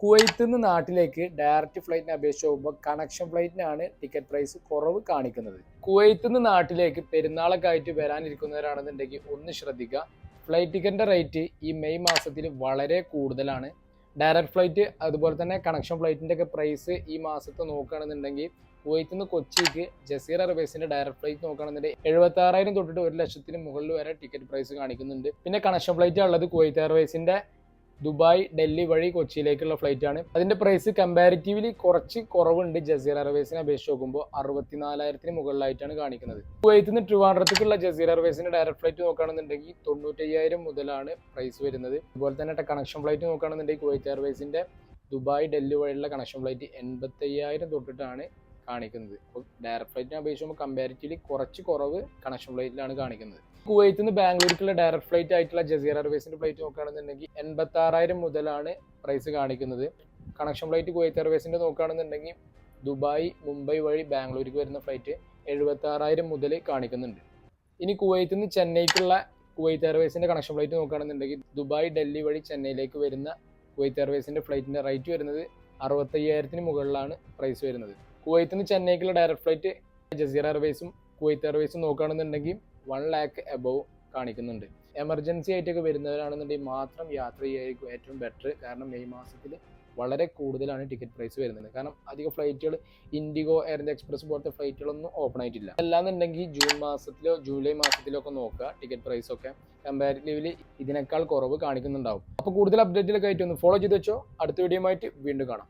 കുവൈത്തിൽ നിന്ന് നാട്ടിലേക്ക് ഡയറക്റ്റ് ഫ്ലൈറ്റിനെ അപേക്ഷിച്ച് നോക്കുമ്പോൾ കണക്ഷൻ ഫ്ലൈറ്റിനാണ് ടിക്കറ്റ് പ്രൈസ് കുറവ് കാണിക്കുന്നത്. കുവൈത്തിൽ നിന്ന് നാട്ടിലേക്ക് പെരുന്നാളൊക്കെ ആയിട്ട് വരാനിരിക്കുന്നവരാണെന്നുണ്ടെങ്കിൽ ഒന്ന് ശ്രദ്ധിക്കുക. ഫ്ലൈറ്റ് ടിക്കറ്റിന്റെ റേറ്റ് ഈ മെയ് മാസത്തിൽ വളരെ കൂടുതലാണ്. ഡയറക്റ്റ് ഫ്ലൈറ്റ് അതുപോലെ തന്നെ കണക്ഷൻ ഫ്ലൈറ്റിന്റെ ഒക്കെ പ്രൈസ് ഈ മാസത്തെ നോക്കുകയാണെന്നുണ്ടെങ്കിൽ കുവൈത്തിൽ നിന്ന് കൊച്ചിക്ക് ജസീർ എയർവേസിന്റെ ഡയറക്റ്റ് ഫ്ലൈറ്റ് നോക്കുകയാണെന്നുണ്ടെങ്കിൽ 76,000 തൊട്ടിട്ട് 1,00,000 മുകളിൽ വരെ ടിക്കറ്റ് പ്രൈസ് കാണിക്കുന്നുണ്ട്. പിന്നെ കണക്ഷൻ ഫ്ലൈറ്റ് ഉള്ളത് കുവൈത്ത് എയർവേസിന്റെ ദുബായ് ഡൽഹി വഴി കൊച്ചിയിലേക്കുള്ള ഫ്ലൈറ്റ് ആണ്. അതിന്റെ പ്രൈസ് കമ്പാരിറ്റീവ്ലി കുറച്ച് കുറവുണ്ട്. ജസീർ എയർവേസിനെ അപേക്ഷിച്ച് നോക്കുമ്പോൾ 64,000 മുകളിലായിട്ടാണ് കാണിക്കുന്നത്. കുവൈത്തിൽ നിന്ന് ട്രിവാൻഡ്രത്തേക്കുള്ള ജസീർ എയർവേസിന്റെ ഡയറക്റ്റ് ഫ്ലൈറ്റ് നോക്കുകയാണെന്നുണ്ടെങ്കിൽ 95,000 മുതലാണ് പ്രൈസ് വരുന്നത്. അതുപോലെ തന്നെ കണക്ഷൻ ഫ്ലൈറ്റ് നോക്കുകയാണെന്നുണ്ടെങ്കിൽ കുവൈത്ത് എയർവേസിന്റെ ദുബായ് ഡൽഹി വഴിയുള്ള കണക്ഷൻ ഫ്ലൈറ്റ് 85,000 തൊട്ടിട്ടാണ് കാണിക്കുന്നത്. അപ്പോൾ ഡയറക്റ്റ് ഫ്ലൈറ്റിനെ അപേക്ഷിച്ച് കമ്പാരിറ്റീവ്ലി കുറച്ച് കുറവ് കണക്ഷൻ ഫ്ലൈറ്റിലാണ് കാണിക്കുന്നത്. കുവൈത്തിൽ നിന്ന് ബാംഗ്ലൂരിലേക്കുള്ള ഡയറക്റ്റ് ഫ്ലൈറ്റ് ആയിട്ടുള്ള ജസീർ എയർവേസിന്റെ ഫ്ലൈറ്റ് നോക്കുകയാണെന്നുണ്ടെങ്കിൽ 86,000 മുതലാണ് പ്രൈസ് കാണിക്കുന്നത്. കണക്ഷൻ ഫ്ലൈറ്റ് കുവൈത്ത് എയർവേസിന്റെ നോക്കുകയാണെന്നുണ്ടെങ്കിൽ ദുബായ് മുംബൈ വഴി ബാംഗ്ലൂർക്ക് വരുന്ന ഫ്ലൈറ്റ് 76,000 മുതൽ കാണിക്കുന്നുണ്ട്. ഇനി കുവൈത്തിൽ നിന്ന് ചെന്നൈക്കുള്ള കുവൈത്ത് എയർവേസിന്റെ കണക്ഷൻ ഫ്ലൈറ്റ് നോക്കുകയാണെന്നുണ്ടെങ്കിൽ ദുബായ് ഡൽഹി വഴി ചെന്നൈയിലേക്ക് വരുന്ന കുവൈത്ത് എയർവേസിന്റെ ഫ്ലൈറ്റിന്റെ റേറ്റ് വരുന്നത് 65,000 മുകളിലാണ് പ്രൈസ് വരുന്നത്. കുവൈത്തിൽ നിന്ന് ചെന്നൈക്കുള്ള ഡയറക്റ്റ് ഫ്ലൈറ്റ് ജസീർ എയർവേസും കുവൈത്ത് എയർവേസും നോക്കുകയാണെന്നുണ്ടെങ്കിൽ 1 lakh എബവ് കാണിക്കുന്നുണ്ട്. എമർജൻസി ആയിട്ടൊക്കെ വരുന്നവരാണെന്നുണ്ടെങ്കിൽ മാത്രം യാത്ര ചെയ്യായിരിക്കും ഏറ്റവും ബെറ്റർ. കാരണം മെയ് മാസത്തിൽ വളരെ കൂടുതലാണ് ടിക്കറ്റ് പ്രൈസ് വരുന്നത്. കാരണം അധികം ഫ്ലൈറ്റുകൾ ഇൻഡിഗോ, എയർ ഇന്ത്യ എക്സ്പ്രസ് പോലത്തെ ഫ്ലൈറ്റുകളൊന്നും ഓപ്പൺ ആയിട്ടില്ല. അല്ലാന്നുണ്ടെങ്കിൽ ജൂൺ മാസത്തിലോ ജൂലൈ മാസത്തിലോ ഒക്കെ നോക്കുക, ടിക്കറ്റ് പ്രൈസ് ഒക്കെ കമ്പാരിറ്റീവ്ലി ഇതിനേക്കാൾ കുറവ് കാണിക്കുന്നുണ്ടാവും. അപ്പോൾ കൂടുതൽ അപ്ഡേറ്റിലൊക്കെ ആയിട്ട് ഒന്ന് ഫോളോ ചെയ്ത് വെച്ചോ. അടുത്ത വീഡിയോ ആയിട്ട് വീണ്ടും കാണാം.